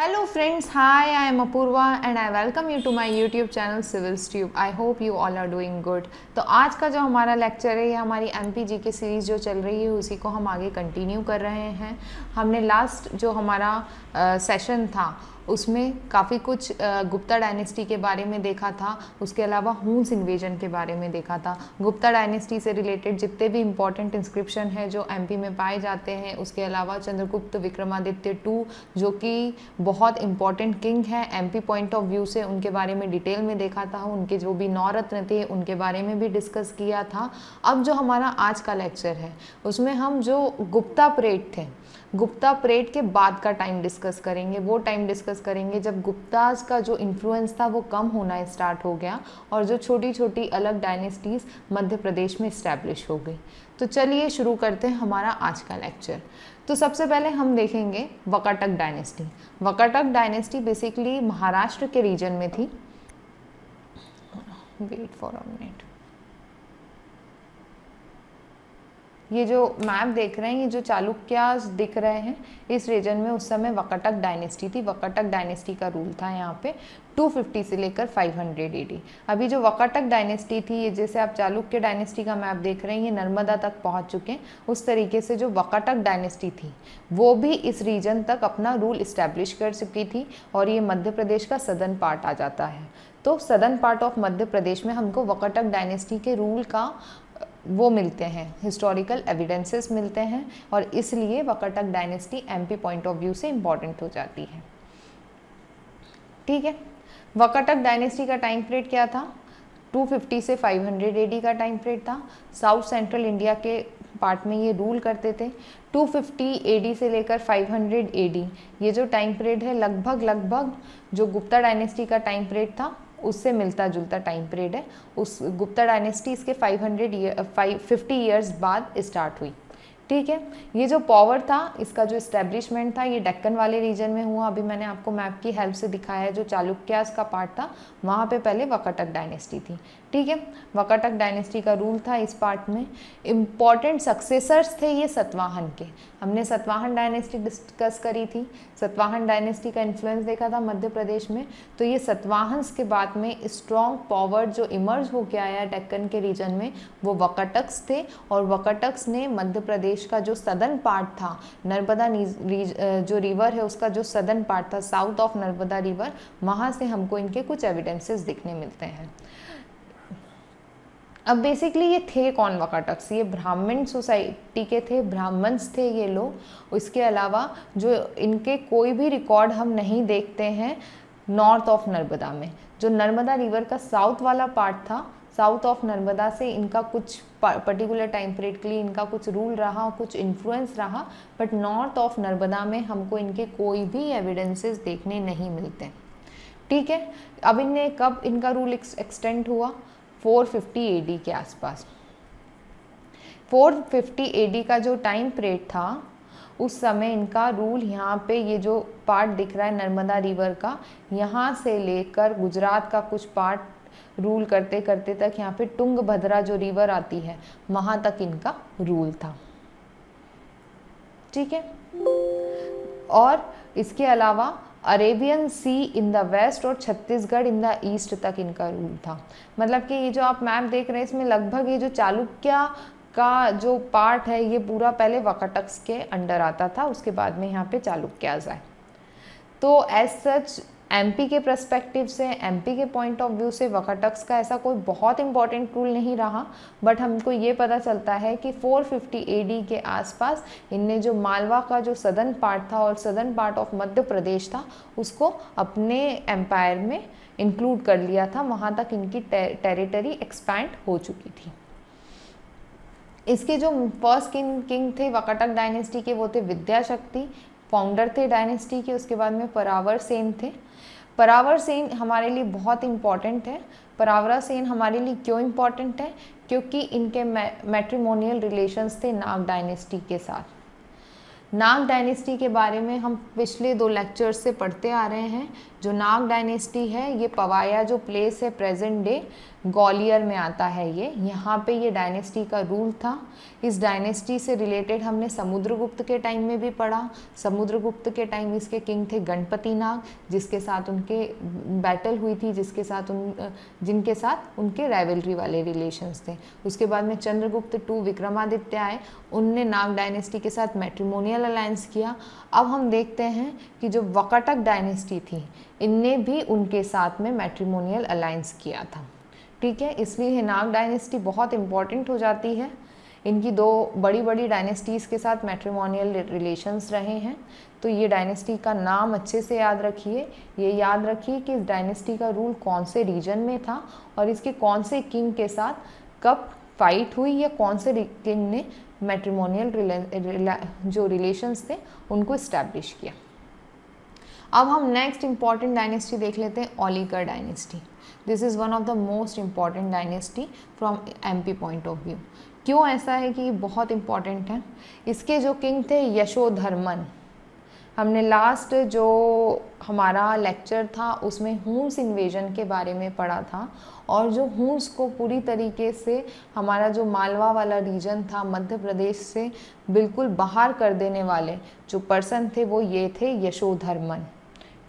Hello friends, hi, I am Apurva and I welcome you to my YouTube channel Civils Tube. I hope you all are doing good. तो आज का जो हमारा lecture है ये हमारी MPG की सीरीज़ जो चल रही है उसी को हम आगे कंटिन्यू कर रहे हैं। हमने लास्ट जो हमारा सेशन था उसमें काफ़ी कुछ गुप्ता डायनेस्टी के बारे में देखा था, उसके अलावा हून्स इन्वेजन के बारे में देखा था। गुप्ता डायनेस्टी से रिलेटेड जितने भी इम्पॉर्टेंट इंस्क्रिप्शन है जो MP में पाए जाते हैं, उसके अलावा चंद्रगुप्त विक्रमादित्य II जो कि बहुत इम्पॉर्टेंट किंग है MP पॉइंट ऑफ व्यू से, उनके बारे में डिटेल में देखा था। उनके जो भी 9 रत्न थे उनके बारे में भी डिस्कस किया था। अब जो हमारा आज का लेक्चर है उसमें हम जो गुप्ता परेड थे, गुप्ता परेड के बाद का टाइम डिस्कस करेंगे। वो टाइम डिस्कस करेंगे जब गुप्ताज का जो इन्फ्लुएंस था वो कम होना स्टार्ट हो गया और जो छोटी छोटी अलग डायनेस्टीज़ मध्य प्रदेश में इस्टेब्लिश हो गई। तो चलिए शुरू करते हैं हमारा आज का लेक्चर। तो सबसे पहले हम देखेंगे Vakataka dynasty. Vakataka dynasty basically Maharashtra के रीजन में थी। Wait for a minute. ये जो मैप देख रहे हैं, ये जो चालुक्यास दिख रहे हैं, इस रीजन में उस समय वकाटक डायनेस्टी थी। वकाटक डायनेस्टी का रूल था यहाँ पे 250 से लेकर 500 AD। अभी जो वकाटक डायनेस्टी थी, ये जैसे आप चालुक्य डायनेस्टी का मैप देख रहे हैं, ये नर्मदा तक पहुँच चुके हैं। उस तरीके से जो वकाटक डायनेस्टी थी वो भी इस रीजन तक अपना रूल इस्टेब्लिश कर चुकी थी और ये मध्य प्रदेश का सदर्न पार्ट आ जाता है। तो southern part of Madhya Pradesh में हमको वकाटक डायनेस्टी के रूल का वो मिलते हैं, हिस्टोरिकल एविडेंसेस मिलते हैं और इसलिए Vakataka dynasty MP point of view से इम्पॉर्टेंट हो जाती है। ठीक है, वकाटक डायनेस्टी का टाइम पीरियड क्या था? 250 से 500 AD का टाइम पीरियड था। साउथ सेंट्रल इंडिया के पार्ट में ये रूल करते थे। 250 AD से लेकर 500 AD ये जो टाइम पीरियड है लगभग जो गुप्ता डायनेस्टी का टाइम पीरियड था उससे मिलता जुलता टाइम पीरियड है। उस गुप्ता डायनेस्टी इसके 50 ईयर्स बाद स्टार्ट हुई। ठीक है, ये जो पावर था, इसका जो इस्टेब्लिशमेंट था, ये डेक्कन वाले रीजन में हुआ। अभी मैंने आपको मैप की हेल्प से दिखाया है, जो चालुक्यास का पार्ट था वहाँ पे पहले वकाटक डायनेस्टी थी। ठीक है, वकाटक डायनेस्टी का रूल था इस पार्ट में। इम्पॉर्टेंट सक्सेसर्स थे ये सतवाहन के। हमने सतवाहन डायनेस्टी डिस्कस करी थी, सतवाहन डायनेस्टी का इन्फ्लुएंस देखा था मध्य प्रदेश में। तो ये सतवाहन्स के बाद में स्ट्रॉन्ग पावर जो इमर्ज होकर आया डेक्कन के रीजन में वो वकाटक्स थे और वकाटक्स ने मध्य प्रदेश का जो सदर्न पार्ट था, नर्मदा जो रिवर है उसका जो सदर्न पार्ट था, साउथ ऑफ नर्मदा रिवर, वहाँ से हमको इनके कुछ एविडेंसेस दिखने मिलते हैं। अब बेसिकली ये थे कौन वकाटक्स? ये ब्राह्मण सोसाइटी के थे, ब्राह्मण्स थे ये लोग। इसके अलावा जो इनके कोई भी रिकॉर्ड हम नहीं देखते हैं नॉर्थ ऑफ नर्मदा में। जो नर्मदा रिवर का साउथ वाला पार्ट था, साउथ ऑफ नर्मदा से इनका कुछ पर्टिकुलर टाइम पीरियड के लिए इनका कुछ रूल रहा, कुछ इन्फ्लुएंस रहा, बट नॉर्थ ऑफ नर्मदा में हमको इनके कोई भी एविडेंसेस देखने नहीं मिलते। ठीक है, अब इनने कब इनका रूल एक्सटेंड हुआ? 450 AD के आसपास। 450 AD का जो टाइम पीरियड था उस समय इनका रूल यहाँ पे, ये जो पार्ट दिख रहा है नर्मदा रिवर का, यहाँ से लेकर गुजरात का कुछ पार्ट रूल करते करते तक यहाँ पे तुंगभद्रा जो रिवर आती है वहाँ तक इनका रूल था। ठीक है, और इसके अलावा Arabian sea in the west और छत्तीसगढ़ इन द ईस्ट तक इनका रूल था। मतलब कि ये जो आप मैप देख रहे हैं इसमें लगभग ये जो चालुक्य का जो पार्ट है ये पूरा पहले वकाटक्स के अंडर आता था, उसके बाद में यहाँ पे चालुक्यास आए। तो एज सच MP के पर्सपेक्टिव से, MP के पॉइंट ऑफ व्यू से वकाटक्स का ऐसा कोई बहुत इंपॉर्टेंट रूल नहीं रहा, बट हमको ये पता चलता है कि 450 AD के आसपास इनने जो मालवा का जो सदर्न पार्ट था और southern part of Madhya Pradesh था उसको अपने एम्पायर में इंक्लूड कर लिया था। वहाँ तक इनकी टेरिटरी एक्सपैंड हो चुकी थी। इसके जो फर्स्ट किंग थे वकाटक डायनेस्टी के वो थे विद्याशक्ति, फाउंडर थे डायनेस्टी के। उसके बाद में परावर सेन थे। परावर सेन हमारे लिए बहुत इम्पॉर्टेंट है। परावरा सेन हमारे लिए क्यों इम्पॉर्टेंट है? क्योंकि इनके मैट्रिमोनियल रिलेशंस थे नाग डायनेस्टी के साथ। नाग डायनेस्टी के बारे में हम पिछले 2 लेक्चर्स से पढ़ते आ रहे हैं। जो नाग डायनेस्टी है ये पवाया जो प्लेस है प्रेजेंट डे ग्वालियर में आता है ये। यहाँ पे ये डायनेस्टी का रूल था। इस डायनेस्टी से रिलेटेड हमने समुद्रगुप्त के टाइम में भी पढ़ा। समुद्रगुप्त के टाइम इसके किंग थे गणपति नाग, जिसके साथ उनके बैटल हुई थी, जिनके साथ उनके राइवलरी वाले रिलेशंस थे। उसके बाद में चंद्रगुप्त टू विक्रमादित्य आए, उनने नाग डायनेस्टी के साथ मैट्रिमोनियल अलायंस किया। अब हम देखते हैं कि जो वकाटक डायनेस्टी थी, इनने भी उनके साथ में मैट्रिमोनियल अलायंस किया था। ठीक है, इसलिए नाग डायनेस्टी बहुत इंपॉर्टेंट हो जाती है। इनकी दो बड़ी बड़ी डायनेस्टीज़ के साथ मैट्रिमोनियल रिलेशंस रहे हैं। तो ये डायनेस्टी का नाम अच्छे से याद रखिए। ये याद रखिए कि इस डायनेस्टी का रूल कौन से रीजन में था और इसके कौन से किंग के साथ कब फाइट हुई या कौन से किंग ने मैट्रिमोनियल जो रिलेशंस थे उनको इस्टेब्लिश किया। अब हम नेक्स्ट इंपॉर्टेंट डायनेस्टी देख लेते हैं, Aulikara dynasty. This is one of the most important dynasty from MP point of view. क्यों ऐसा है कि ये बहुत इम्पॉर्टेंट है? इसके जो किंग थे यशोधर्मन। हमने लास्ट जो हमारा लेक्चर था उसमें हुन्स इन्वेजन के बारे में पढ़ा था, और जो हुन्स को पूरी तरीके से हमारा जो मालवा वाला रीजन था मध्य प्रदेश से बिल्कुल बाहर कर देने वाले जो पर्सन थे वो ये थे यशोधर्मन।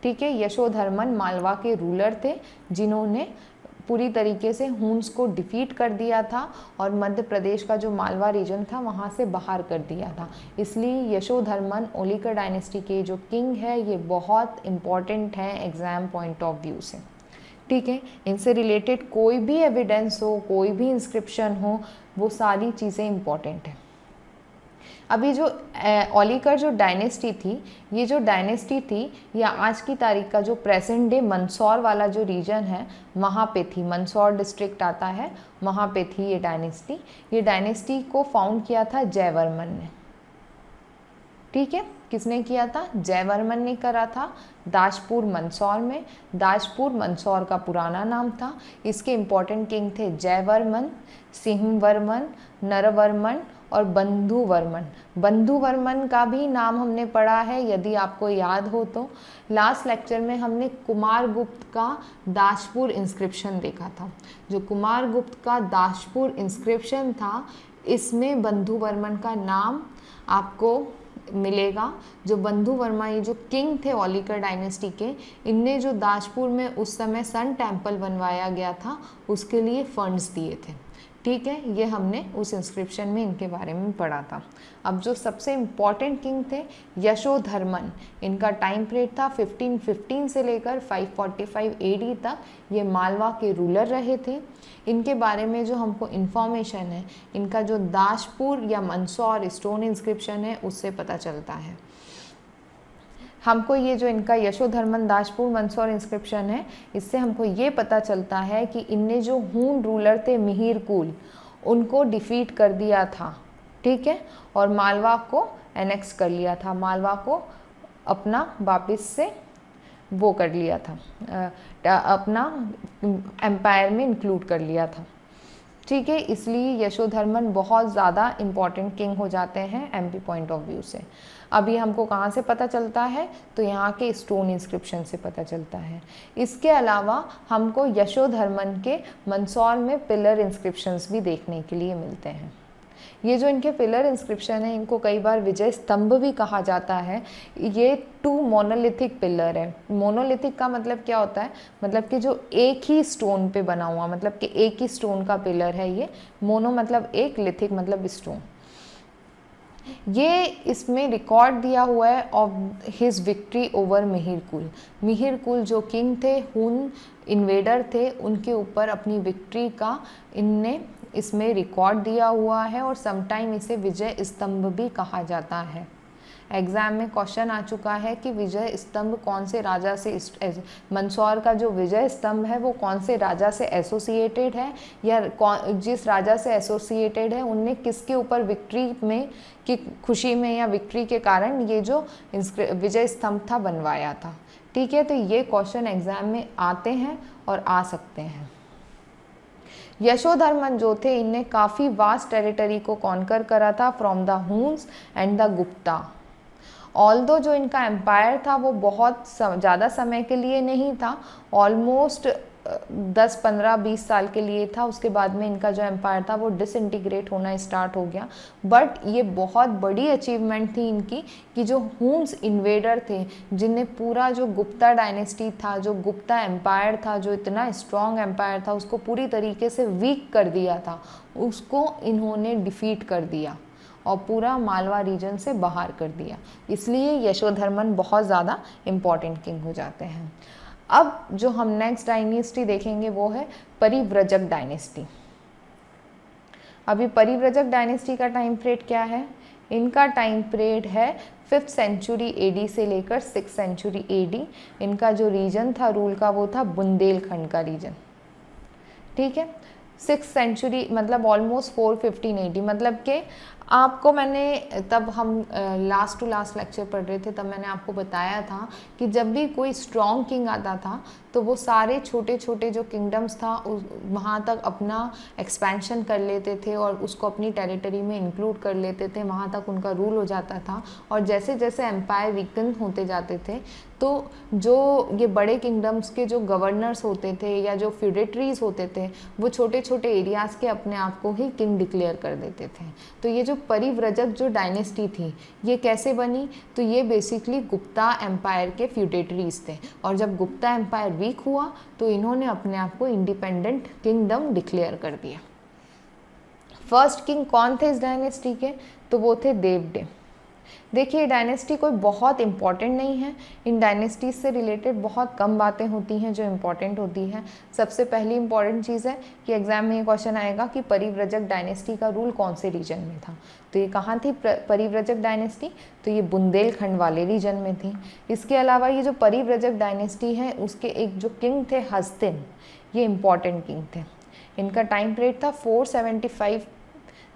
ठीक है, यशोधर्मन मालवा के रूलर थे जिन्होंने पूरी तरीके से हुन्स को डिफीट कर दिया था और मध्य प्रदेश का जो मालवा रीजन था वहाँ से बाहर कर दिया था। इसलिए यशोधर्मन ओलिकर डायनेस्टी के जो किंग है ये बहुत इम्पॉर्टेंट है एग्ज़ाम पॉइंट ऑफ व्यू से। ठीक है, इनसे रिलेटेड कोई भी एविडेंस हो, कोई भी इंस्क्रिप्शन हो, वो सारी चीज़ें इम्पॉर्टेंट हैं। अभी जो ओलिकर जो डायनेस्टी थी, ये जो डायनेस्टी थी या आज की तारीख का जो प्रेजेंट डे मंदसौर वाला जो रीजन है वहाँ पे थी। मंदसौर डिस्ट्रिक्ट आता है, वहाँ पे थी ये डायनेस्टी। ये डायनेस्टी को फाउंड किया था जयवर्मन ने। ठीक है, किसने किया था? जयवर्मन ने करा था दाजपुर मंदसौर में। दाजपुर मंदसौर का पुराना नाम था। इसके इम्पॉर्टेंट किंग थे जयवर्मन, सिंहवर्मन, नरवर्मन और बंधुवर्मन। बंधुवर्मन का भी नाम हमने पढ़ा है यदि आपको याद हो तो। लास्ट लेक्चर में हमने कुमारगुप्त का दाजपुर इंस्क्रिप्शन देखा था। जो कुमारगुप्त का दाजपुर इंस्क्रिप्शन था इसमें बंधुवर्मन का नाम आपको मिलेगा। जो बंधुवर्मा ये जो किंग थे ओलिकर डायनेस्टी के, इनने जो दाजपुर में उस समय सन टेम्पल बनवाया गया था उसके लिए फंड्स दिए थे। ठीक है, ये हमने उस इंस्क्रिप्शन में इनके बारे में पढ़ा था। अब जो सबसे इम्पॉर्टेंट किंग थे यशोधर्मन, इनका टाइम पीरियड था 1515 से लेकर 545 AD तक। ये मालवा के रूलर रहे थे। इनके बारे में जो हमको इन्फॉर्मेशन है, इनका जो दाजपुर या मंदसौर स्टोन इंस्क्रिप्शन है उससे पता चलता है। हमको ये जो इनका यशोधर्मन दाजपुर मंदसौर इंस्क्रिप्शन है, इससे हमको ये पता चलता है कि इनने जो हून रूलर थे मिहिर कुल, उनको डिफीट कर दिया था। ठीक है, और मालवा को एनेक्स कर लिया था, मालवा को अपना वापस से वो कर लिया था, अपना एम्पायर में इंक्लूड कर लिया था। ठीक है, इसलिए यशोधर्मन बहुत ज़्यादा इम्पॉर्टेंट किंग हो जाते हैं एमपी पॉइंट ऑफ व्यू से। अभी हमको कहाँ से पता चलता है? तो यहाँ के स्टोन इंस्क्रिप्शन से पता चलता है। इसके अलावा हमको यशोधर्मन के मंदसौर में पिलर इंस्क्रिप्शंस भी देखने के लिए मिलते हैं। ये जो इनके पिलर इंस्क्रिप्शन है, इनको कई बार विजय स्तंभ भी कहा जाता है। ये 2 मोनोलिथिक पिलर है। मोनोलिथिक का मतलब क्या होता है? मतलब कि जो एक ही स्टोन पे बना हुआ, मतलब कि एक ही स्टोन का पिलर है ये। मोनो मतलब एक, लिथिक मतलब स्टोन। ये इसमें रिकॉर्ड दिया हुआ है of his victory over Mihir कुल। मिहिर कुल जो किंग थे, हुन इन्वेडर थे, उनके ऊपर अपनी विक्ट्री का इनने इसमें रिकॉर्ड दिया हुआ है और समटाइम इसे विजय स्तंभ भी कहा जाता है। एग्जाम में क्वेश्चन आ चुका है कि विजय स्तंभ कौन से राजा से, मंदसौर का जो विजय स्तंभ है वो कौन से राजा से एसोसिएटेड है, या जिस राजा से एसोसिएटेड है उनने किसके ऊपर विक्ट्री में की खुशी में या विक्ट्री के कारण ये जो विजय स्तंभ था बनवाया था। ठीक है, तो ये क्वेश्चन एग्जाम में आते हैं और आ सकते हैं। यशोधर्मन जो थे, इनने काफ़ी वास्ट टेरिटरी को कॉन्कर करा था from the Hund's and the Gupta. Although जो इनका एम्पायर था वो बहुत ज़्यादा समय के लिए नहीं था, ऑलमोस्ट 10, 15, 20 साल के लिए था, उसके बाद में इनका जो एम्पायर था वो डिसइंटीग्रेट होना स्टार्ट हो गया। बट ये बहुत बड़ी अचीवमेंट थी इनकी कि जो हुन्स इन्वेडर थे, जिन्हें पूरा जो गुप्ता डायनेस्टी था, जो गुप्ता एम्पायर था, जो इतना स्ट्रॉन्ग एम्पायर था, उसको पूरी तरीके से वीक कर दिया था, उसको इन्होंने डिफीट कर दिया और पूरा मालवा रीजन से बाहर कर दिया। इसलिए यशोधर्मन बहुत ज़्यादा इम्पॉर्टेंट किंग हो जाते हैं। अब जो हम नेक्स्ट डायनेस्टी देखेंगे वो है परिव्रजक डायनेस्टी। अभी परिव्रजक डायनेस्टी का टाइम पीरियड क्या है? इनका टाइम पीरियड है 5th सेंचुरी एडी से लेकर 6th सेंचुरी एडी। इनका जो रीजन था रूल का वो था बुंदेलखंड का रीजन। ठीक है, 6th सेंचुरी मतलब ऑलमोस्ट 415 AD। मतलब कि आपको मैंने तब हम लास्ट टू लास्ट लेक्चर पढ़ रहे थे, तब मैंने आपको बताया था कि जब भी कोई स्ट्रॉन्ग किंग आता था तो वो सारे छोटे छोटे जो किंगडम्स था वहाँ तक अपना एक्सपेंशन कर लेते थे और उसको अपनी टेरिटरी में इंक्लूड कर लेते थे, वहाँ तक उनका रूल हो जाता था। और जैसे जैसे एम्पायर वीकन होते जाते थे तो जो ये बड़े किंगडम्स के जो गवर्नर्स होते थे या जो फ्यूडेटरीज होते थे वो छोटे छोटे एरियाज़ के अपने आप को ही किंग डिक्लेयर कर देते थे। तो ये जो परिव्रजक जो डायनेस्टी थी ये कैसे बनी? तो ये बेसिकली गुप्ता एम्पायर के फ्यूडेटरीज थे, और जब गुप्ता एम्पायर वीक हुआ तो इन्होंने अपने आप को इंडिपेंडेंट किंगडम डिक्लेयर कर दिया। फर्स्ट किंग कौन थे इस डायनेस्टी के? तो वो थे देवडे। देखिए डायनेस्टी कोई बहुत इंपॉर्टेंट नहीं है, इन डायनेस्टीज से रिलेटेड बहुत कम बातें होती हैं जो इम्पॉर्टेंट होती हैं। सबसे पहली इंपॉर्टेंट चीज़ है कि एग्जाम में ये क्वेश्चन आएगा कि परिव्रजक डायनेस्टी का रूल कौन से रीजन में था। तो ये कहाँ थी परिव्रजक डायनेस्टी? तो ये बुंदेलखंड वाले रीजन में थी। इसके अलावा ये जो परिव्रजक डायनेस्टी है उसके एक जो किंग थे हस्तिन, ये इम्पॉर्टेंट किंग थे। इनका टाइम पीरियड था 475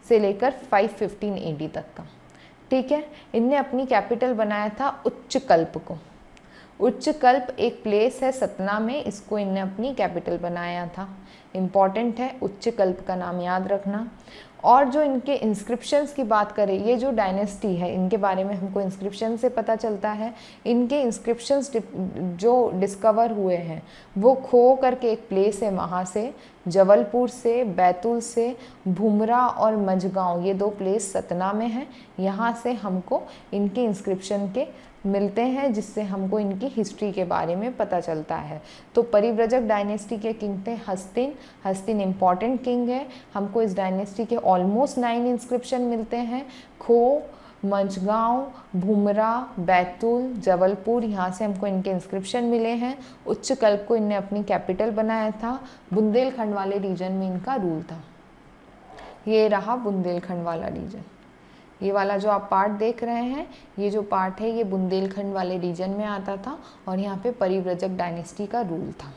से लेकर 515 AD तक का। ठीक है, इनने अपनी कैपिटल बनाया था उच्चकल्प को। उच्चकल्प एक प्लेस है सतना में, इसको इनने अपनी कैपिटल बनाया था। इम्पॉर्टेंट है, उच्चकल्प का नाम याद रखना। और जो इनके इंस्क्रिप्शंस की बात करें, ये जो डायनेस्टी है इनके बारे में हमको इंस्क्रिप्शन से पता चलता है। इनके इंस्क्रिप्शंस जो डिस्कवर हुए हैं वो खो करके एक प्लेस है वहाँ से, जबलपुर से, बैतूल से, भुमरा और मझगांव, ये 2 प्लेस सतना में हैं। यहाँ से हमको इनके इंस्क्रिप्शन के मिलते हैं जिससे हमको इनकी हिस्ट्री के बारे में पता चलता है। तो परिव्रजक डायनेस्टी के किंग थे हस्तिन। हस्तिन इम्पॉर्टेंट किंग है। हमको इस डायनेस्टी के ऑलमोस्ट 9 इंस्क्रिप्शन मिलते हैं। खो, मझगांव, भुमरा, बैतूल, जबलपुर, यहाँ से हमको इनके इंस्क्रिप्शन मिले हैं। उच्चकल्प को इनने अपनी कैपिटल बनाया था। बुंदेलखंड वाले रीजन में इनका रूल था। ये रहा बुंदेलखंड वाला रीजन। ये वाला जो आप पार्ट देख रहे हैं, ये जो पार्ट है ये बुंदेलखंड वाले रीजन में आता था और यहाँ पे परिव्रजक डायनेस्टी का रूल था।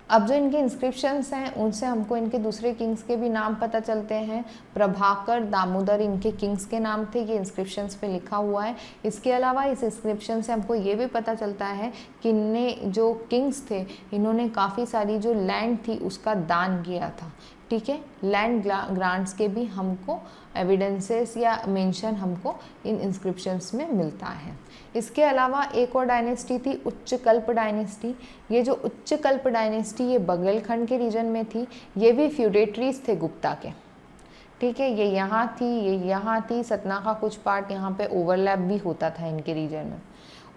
अब जो इनके इंस्क्रिप्शंस हैं उनसे हमको इनके दूसरे किंग्स के भी नाम पता चलते हैं। प्रभाकर, दामोदर इनके किंग्स के नाम थे, ये इंस्क्रिप्शंस पे लिखा हुआ है। इसके अलावा इस इंस्क्रिप्शन से हमको ये भी पता चलता है कि इनने जो किंग्स थे इन्होंने काफ़ी सारी जो लैंड थी उसका दान किया था। ठीक है, लैंड ग्रांट्स के भी हमको एविडेंसेस या मेंशन हमको इन इंस्क्रिप्शंस में मिलता है। इसके अलावा एक और डायनेस्टी थी उच्चकल्प डायनेस्टी। ये जो उच्चकल्प डायनेस्टी ये बघेलखंड के रीजन में थी। ये भी फ्यूडेटरीज थे गुप्ता के। ठीक है, ये यहाँ थी, ये यहाँ थी, सतना का कुछ पार्ट यहाँ पे ओवरलैप भी होता था इनके रीजन में।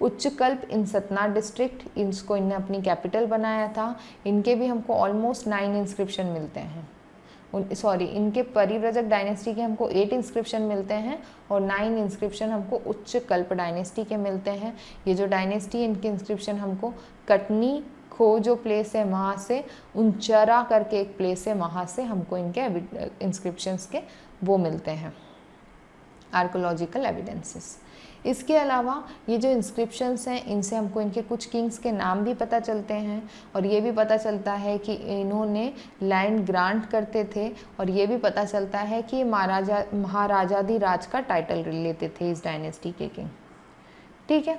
उच्चकल्प इन सतना डिस्ट्रिक्ट, इसको इनने अपनी कैपिटल बनाया था। इनके भी हमको ऑलमोस्ट 9 इंस्क्रिप्शन मिलते हैं। इनके परिव्रजक डायनेस्टी के हमको 8 इंस्क्रिप्शन मिलते हैं और 9 इंस्क्रिप्शन हमको उच्चकल्प डायनेस्टी के मिलते हैं। ये जो डायनेस्टी इनके इंस्क्रिप्शन हमको कटनी, खो जो प्लेस है वहाँ से, उनचरा करके एक प्लेस है वहाँ से हमको इनके इंस्क्रिप्शंस के वो मिलते हैं, आर्कोलॉजिकल एविडेंसेस। इसके अलावा ये जो इंस्क्रिप्शंस हैं इनसे हमको इनके कुछ किंग्स के नाम भी पता चलते हैं और ये भी पता चलता है कि इन्होंने लैंड ग्रांट करते थे और ये भी पता चलता है कि महाराजाधिराज का टाइटल लेते थे इस डायनेस्टी के किंग। ठीक है,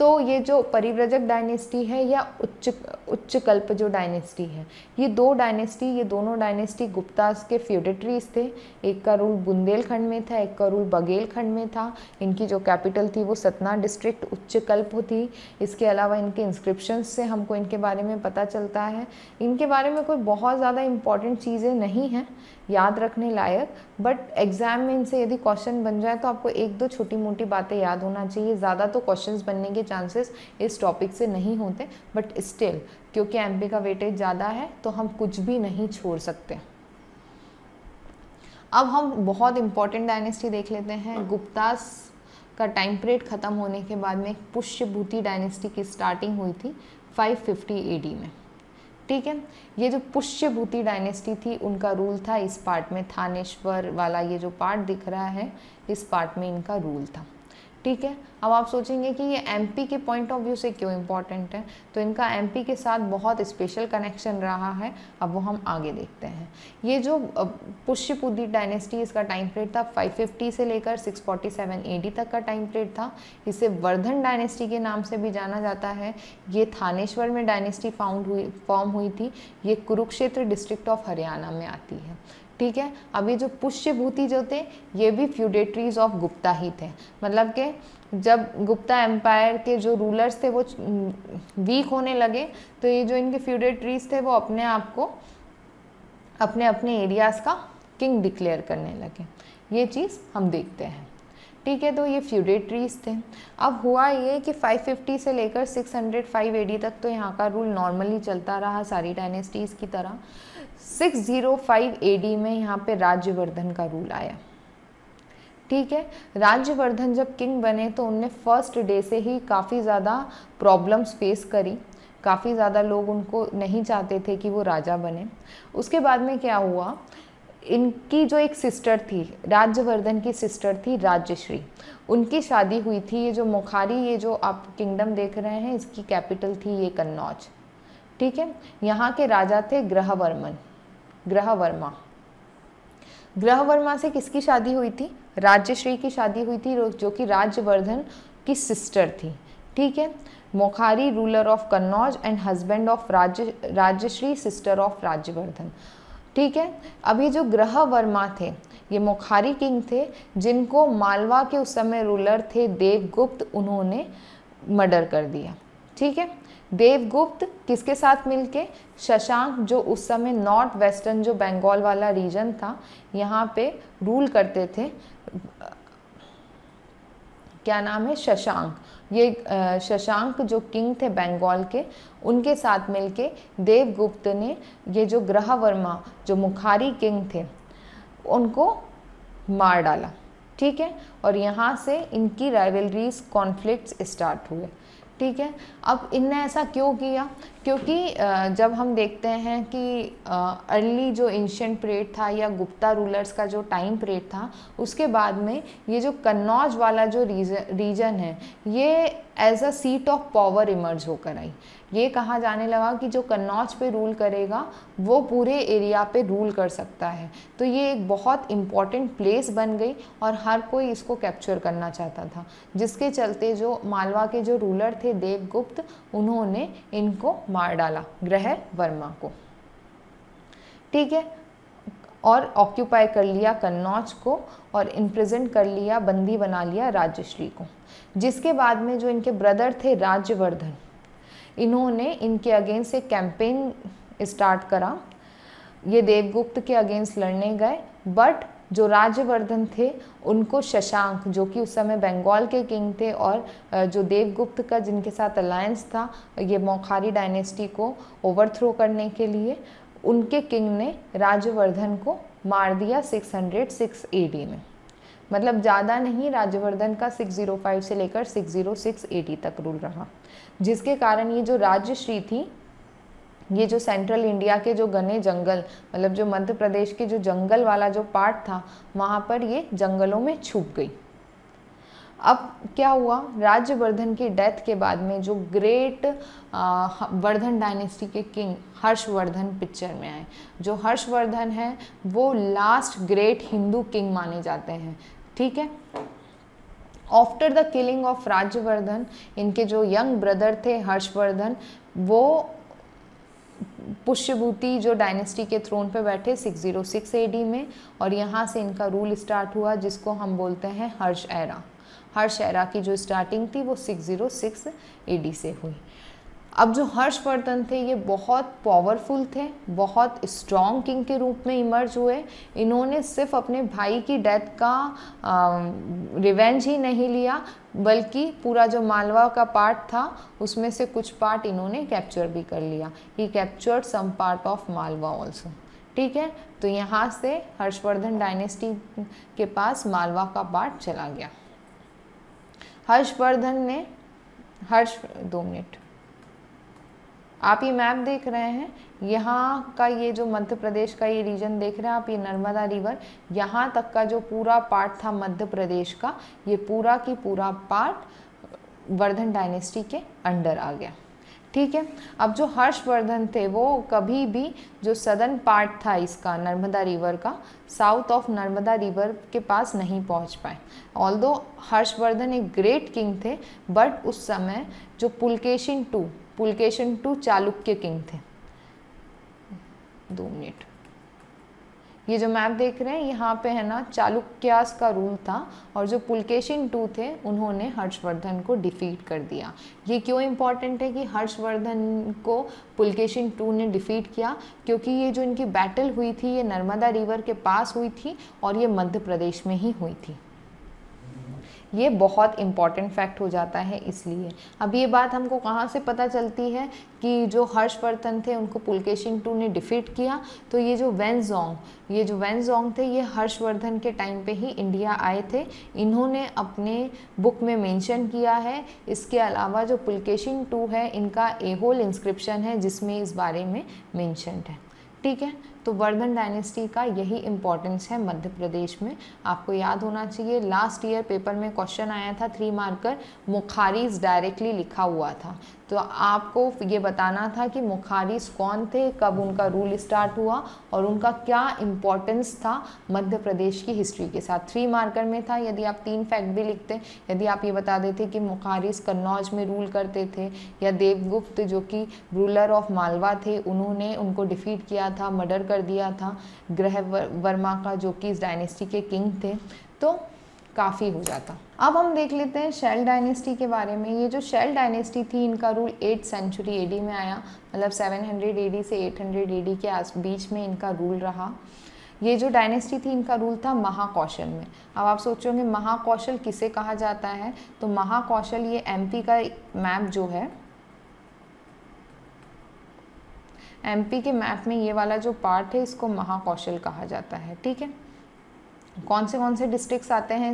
तो ये जो परिव्रजक डायनेस्टी है या उच्चकल्प जो डायनेस्टी है, ये दोनों डायनेस्टी गुप्तास के फ्यूडेटरीज थे। एक का रूल बुंदेलखंड में था, एक का रूल बघेलखंड में था। इनकी जो कैपिटल थी वो सतना डिस्ट्रिक्ट उच्चकल्प थी। इसके अलावा इनके इंस्क्रिप्शंस से हमको इनके बारे में पता चलता है। इनके बारे में कोई बहुत ज़्यादा इंपॉर्टेंट चीज़ें नहीं हैं याद रखने लायक, बट एग्जाम में इनसे यदि क्वेश्चन बन जाए तो आपको एक दो छोटी मोटी बातें याद होना चाहिए। ज़्यादा तो क्वेश्चंस बनने के चांसेस इस टॉपिक से नहीं होते, बट स्टिल क्योंकि एमपी का वेटेज ज़्यादा है तो हम कुछ भी नहीं छोड़ सकते। अब हम बहुत इंपॉर्टेंट डायनेस्टी देख लेते हैं। गुप्तास का टाइम पीरियड ख़त्म होने के बाद में पुष्यभूति डायनेस्टी की स्टार्टिंग हुई थी 550 AD में। ठीक है, ये जो पुष्यभूति डायनेस्टी थी उनका रूल था इस पार्ट में, थानेश्वर वाला ये जो पार्ट दिख रहा है इस पार्ट में इनका रूल था। ठीक है, अब आप सोचेंगे कि ये एमपी के पॉइंट ऑफ व्यू से क्यों इम्पॉर्टेंट है, तो इनका एमपी के साथ बहुत स्पेशल कनेक्शन रहा है। अब वो हम आगे देखते हैं। ये जो पुष्यभूति डायनेस्टी, इसका टाइम पीरियड था 550 से लेकर 647 AD तक का टाइम पीरियड था। इसे वर्धन डायनेस्टी के नाम से भी जाना जाता है। ये थानेश्वर में डायनेस्टी फॉर्म हुई थी। ये कुरुक्षेत्र डिस्ट्रिक्ट ऑफ हरियाणा में आती है। ठीक है, अभी जो पुष्यभूति जो थे ये भी फ्यूडेटरीज ऑफ गुप्ता ही थे। मतलब कि जब गुप्ता एम्पायर के जो रूलर्स थे वो वीक होने लगे तो ये जो इनके फ्यूडेटरीज थे वो अपने आप को अपने अपने एरियाज़ का किंग डिक्लेयर करने लगे। ये चीज़ हम देखते हैं। ठीक है, तो ये फ्यूडेटरीज थे। अब हुआ ये कि 550 से लेकर 605 AD तक तो यहाँ का रूल नॉर्मली चलता रहा सारी डायनेस्टीज़ की तरह। 605 AD में यहाँ पे राज्यवर्धन का रूल आया। ठीक है, राज्यवर्धन जब किंग बने तो उनने फर्स्ट डे से ही काफ़ी ज़्यादा प्रॉब्लम्स फेस करी। काफ़ी ज़्यादा लोग उनको नहीं चाहते थे कि वो राजा बने। उसके बाद में क्या हुआ, इनकी जो एक सिस्टर थी, राज्यवर्धन की सिस्टर थी राज्यश्री, उनकी शादी हुई थी। ये जो मुखारी, ये जो आप किंगडम देख रहे हैं, इसकी कैपिटल थी ये कन्नौज। ठीक है, यहाँ के राजा थे ग्रहवर्मा से किसकी शादी हुई थी, राज्यश्री की शादी हुई थी, जो कि राज्यवर्धन की सिस्टर थी। ठीक है, मुखारी ruler of Kannauj and husband of Rajyashri sister of Rajyavardhan. ठीक है, अभी जो ग्रहवर्मा थे ये मुखारी किंग थे, जिनको मालवा के उस समय रूलर थे देवगुप्त, उन्होंने मर्डर कर दिया। ठीक है, देवगुप्त किसके साथ मिलके, शशांक जो उस समय नॉर्थ वेस्टर्न जो बंगाल वाला रीजन था यहाँ पे रूल करते थे, क्या नाम है, शशांक। ये शशांक जो किंग थे बंगाल के, उनके साथ मिलके देवगुप्त ने ये जो ग्रहवर्मा जो मुखारी किंग थे उनको मार डाला। ठीक है, और यहाँ से इनकी राइवलरीज कॉन्फ्लिक्ट्स स्टार्ट हुए। ठीक है, अब इनने ऐसा क्यों किया, क्योंकि जब हम देखते हैं कि अर्ली जो एंशिएंट पीरियड था या गुप्ता रूलर्स का जो टाइम पीरियड था, उसके बाद में ये जो कन्नौज वाला जो रीजन है ये as a seat of power emerge होकर आई। ये कहा जाने लगा कि जो कन्नौज पे रूल करेगा वो पूरे एरिया पे रूल कर सकता है। तो ये एक बहुत इम्पॉर्टेंट प्लेस बन गई और हर कोई इसको कैप्चर करना चाहता था, जिसके चलते जो मालवा के जो रूलर थे देवगुप्त, उन्होंने इनको मार डाला, ग्रहवर्मा को। ठीक है, और ऑक्यूपाई कर लिया कन्नौज को और इम्प्रिजन कर लिया, बंदी बना लिया राज्यश्री को। जिसके बाद में जो इनके ब्रदर थे राज्यवर्धन, इन्होंने इनके अगेंस्ट एक कैंपेन स्टार्ट करा। ये देवगुप्त के अगेंस्ट लड़ने गए, बट जो राज्यवर्धन थे उनको शशांक, जो कि उस समय बंगाल के किंग थे और जो देवगुप्त का जिनके साथ अलायंस था ये मौखारी डायनेस्टी को ओवरथ्रो करने के लिए, उनके किंग ने राज्यवर्धन को मार दिया 606 AD में। मतलब ज़्यादा नहीं, राज्यवर्धन का 605 से लेकर 606 AD तक रूल रहा, जिसके कारण ये जो राज्यश्री थी, ये जो सेंट्रल इंडिया के जो घने जंगल, मतलब जो मध्य प्रदेश के जो जंगल वाला जो पार्ट था, वहाँ पर ये जंगलों में छुप गई। अब क्या हुआ, राज्यवर्धन की डेथ के बाद में जो ग्रेट वर्धन डायनेस्टी के किंग हर्षवर्धन पिक्चर में आए। जो हर्षवर्धन है वो लास्ट ग्रेट हिंदू किंग माने जाते हैं। ठीक है, after the killing of Rajyavardhan, इनके जो यंग ब्रदर थे हर्षवर्धन, वो पुष्यभूति जो डायनेस्टी के थ्रोन पे बैठे 606 एडी में, और यहाँ से इनका रूल स्टार्ट हुआ जिसको हम बोलते हैं हर्ष एरा। हर्ष एरा की जो स्टार्टिंग थी वो 606 एडी से हुई। अब जो हर्षवर्धन थे ये बहुत पावरफुल थे, बहुत स्ट्रॉन्ग किंग के रूप में इमर्ज हुए। इन्होंने सिर्फ अपने भाई की डेथ का रिवेंज ही नहीं लिया, बल्कि पूरा जो मालवा का पार्ट था उसमें से कुछ पार्ट इन्होंने कैप्चर भी कर लिया। He captured some part of Malwa also. ठीक है, तो यहाँ से हर्षवर्धन डायनेस्टी के पास मालवा का पार्ट चला गया। हर्षवर्धन ने 2 मिनट, आप ये मैप देख रहे हैं, यहाँ का ये जो मध्य प्रदेश का ये रीजन देख रहे हैं आप, ये नर्मदा रिवर, यहाँ तक का जो पूरा पार्ट था मध्य प्रदेश का, ये पूरा की पूरा पार्ट वर्धन डायनेस्टी के अंडर आ गया। ठीक है, अब जो हर्षवर्धन थे वो कभी भी जो सदर्न पार्ट था इसका नर्मदा रिवर का, साउथ ऑफ नर्मदा रिवर के पास नहीं पहुंच पाए। ऑल्दो हर्षवर्धन एक ग्रेट किंग थे, बट उस समय जो पुलकेशिन टू चालुक्य किंग थे। 2 मिनट, ये जो मैप देख रहे हैं यहाँ पे है ना, चालुक्यास का रूल था, और जो पुलकेशिन टू थे उन्होंने हर्षवर्धन को डिफीट कर दिया। ये क्यों इम्पॉर्टेंट है कि हर्षवर्धन को पुलकेशिन टू ने डिफीट किया? क्योंकि ये जो इनकी बैटल हुई थी ये नर्मदा रिवर के पास हुई थी और ये मध्य प्रदेश में ही हुई थी। ये बहुत इम्पॉर्टेंट फैक्ट हो जाता है इसलिए। अब ये बात हमको कहाँ से पता चलती है कि जो हर्षवर्धन थे उनको पुलकेशिन टू ने डिफीट किया? तो ये जो वेनजोंग थे ये हर्षवर्धन के टाइम पे ही इंडिया आए थे। इन्होंने अपने बुक में मेंशन किया है। इसके अलावा जो पुलकेशिन टू है इनका एहोल इंस्क्रिप्शन है जिसमें इस बारे में मेंशन्ड है। ठीक है, तो वर्धन डायनेस्टी का यही इम्पोर्टेंस है मध्य प्रदेश में, आपको याद होना चाहिए। लास्ट ईयर पेपर में क्वेश्चन आया था 3 मार्कर, मुखारीज डायरेक्टली लिखा हुआ था, तो आपको ये बताना था कि मुखारीज कौन थे, कब उनका रूल स्टार्ट हुआ और उनका क्या इम्पोर्टेंस था मध्य प्रदेश की हिस्ट्री के साथ। 3 मार्कर में था। यदि आप 3 फैक्ट भी लिखते, यदि आप ये बता देते कि मुखारीज कन्नौज में रूल करते थे, या देवगुप्त जो कि रूलर ऑफ मालवा थे उन्होंने उनको डिफीट किया था, मर्डर कर दिया था ग्रह वर्मा का जो कि इस डायनेस्टी के किंग थे, तो काफ़ी हो जाता। अब हम देख लेते हैं शेल डायनेस्टी के बारे में। ये जो शेल डायनेस्टी थी इनका रूल 8th सेंचुरी एडी में आया, मतलब 700 एडी से 800 एडी के बीच में इनका रूल रहा। ये जो डायनेस्टी थी इनका रूल था महाकौशल में। अब आप सोचोगे महाकौशल किसे कहा जाता है, तो महाकौशल ये एमपी का मैप जो है, एमपी के मैप में ये वाला जो पार्ट है इसको महाकौशल कहा जाता है। ठीक है, कौन से डिस्ट्रिक्ट्स आते हैं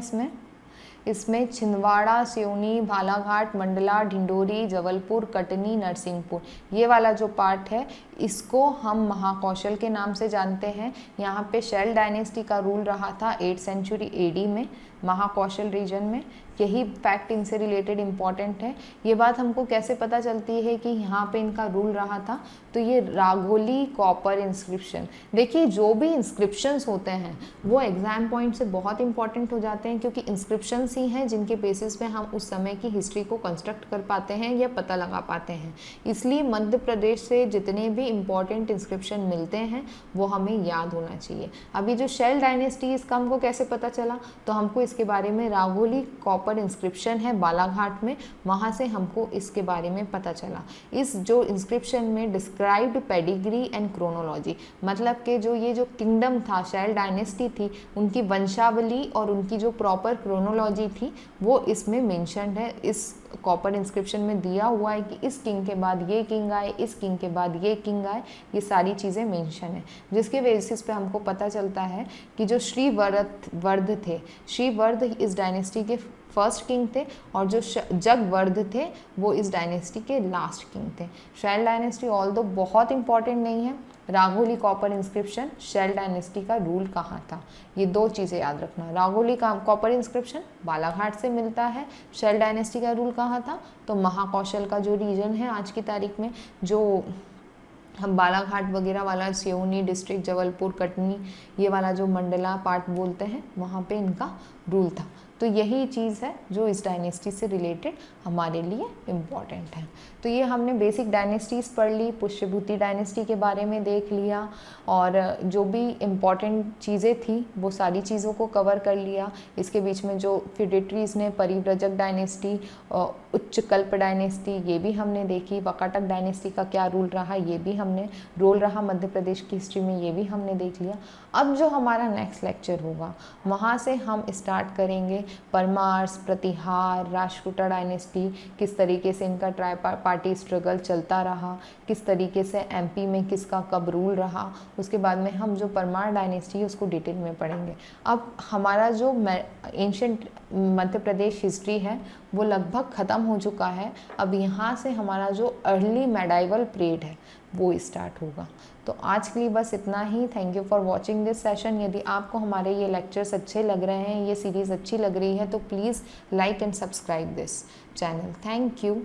इसमें छिंदवाड़ा, सिवनी, बालाघाट, मंडला, ढिंडोरी, जबलपुर, कटनी, नरसिंहपुर, ये वाला जो पार्ट है इसको हम महाकौशल के नाम से जानते हैं। यहाँ पे शेल डायनेस्टी का रूल रहा था 8th सेंचुरी एडी में महाकौशल रीजन में। यही फैक्ट इनसे रिलेटेड इम्पॉर्टेंट है। ये बात हमको कैसे पता चलती है कि यहाँ पे इनका रूल रहा था, तो ये राघोली कॉपर इंस्क्रिप्शन, देखिए जो भी इंस्क्रिप्शंस होते हैं वो एग्जाम पॉइंट से बहुत इंपॉर्टेंट हो जाते हैं, क्योंकि इंस्क्रिप्शंस ही हैं जिनके बेसिस पे हम उस समय की हिस्ट्री को कंस्ट्रक्ट कर पाते हैं या पता लगा पाते हैं। इसलिए मध्य प्रदेश से जितने भी इम्पॉर्टेंट इंस्क्रिप्शन मिलते हैं वो हमें याद होना चाहिए। अभी जो शेल डायनेस्टी इसका हमको कैसे पता चला, तो हमको इसके बारे में राघोली कॉपर इंस्क्रिप्शन है बालाघाट में, वहाँ से हमको इसके बारे में पता चला। इस जो इंस्क्रिप्शन में डिस्क्राइब्ड पेडिग्री एंड क्रोनोलॉजी, मतलब कि जो ये जो किंगडम था, शेल डायनेस्टी थी, उनकी वंशावली और उनकी जो प्रॉपर क्रोनोलॉजी थी वो इसमें मेंशन्ड है। इस कॉपर इंस्क्रिप्शन में दिया हुआ है कि इस किंग के बाद ये किंग आए, इस किंग के बाद ये किंग आए, ये सारी चीज़ें मेंशन है, जिसके बेसिस पे हमको पता चलता है कि जो श्रीवर्ध थे, श्रीवर्ध इस डायनेस्टी के फर्स्ट किंग थे, और जो जगवर्ध थे वो इस डायनेस्टी के लास्ट किंग थे। शेल डायनेस्टी ऑल्दो बहुत इंपॉर्टेंट नहीं है, राघोली कॉपर इंस्क्रिप्शन, शेल डायनेस्टी का रूल कहाँ था, ये 2 चीज़ें याद रखना। राघोली का कॉपर इंस्क्रिप्शन बालाघाट से मिलता है, शेल डायनेस्टी का रूल कहाँ था, तो महाकौशल का जो रीजन है आज की तारीख में, जो हम बालाघाट वगैरह वाला, सिवनी डिस्ट्रिक्ट, जबलपुर, कटनी, ये वाला जो मंडला पार्ट बोलते हैं, वहाँ पे इनका रूल था। तो यही चीज़ है जो इस डायनेस्टी से रिलेटेड हमारे लिए इम्पॉर्टेंट है। तो ये हमने बेसिक डायनेस्टीज़ पढ़ ली, पुष्यभूति डायनेस्टी के बारे में देख लिया, और जो भी इम्पॉर्टेंट चीज़ें थी वो सारी चीज़ों को कवर कर लिया। इसके बीच में जो फिडिट्रीज़ ने परिव्रजक डायनेस्टी, उच्च कल्प डायनेस्टी, ये भी हमने देखी। वकाटक डायनेस्टी का क्या रूल रहा, ये भी हमने रोल रहा मध्य प्रदेश की हिस्ट्री में, ये भी हमने देख लिया। अब जो हमारा नेक्स्ट लेक्चर होगा वहाँ से हम स्टार्ट करेंगे परमार्स, प्रतिहार, राष्ट्रकूटा डायनेस्टी, किस तरीके से इनका ट्राई पार्टी स्ट्रगल चलता रहा, किस तरीके से एमपी में किसका कब रूल रहा। उसके बाद में हम जो परमार डायनेस्टी है उसको डिटेल में पढ़ेंगे। अब हमारा जो एंशिएंट मध्य प्रदेश हिस्ट्री है वो लगभग ख़त्म हो चुका है। अब यहाँ से हमारा जो अर्ली मेडाइवल पीरियड है वो स्टार्ट होगा। तो आज के लिए बस इतना ही। Thank you for watching this session. यदि आपको हमारे ये लेक्चर्स अच्छे लग रहे हैं, ये सीरीज़ अच्छी लग रही है, तो please like and subscribe this channel. Thank you.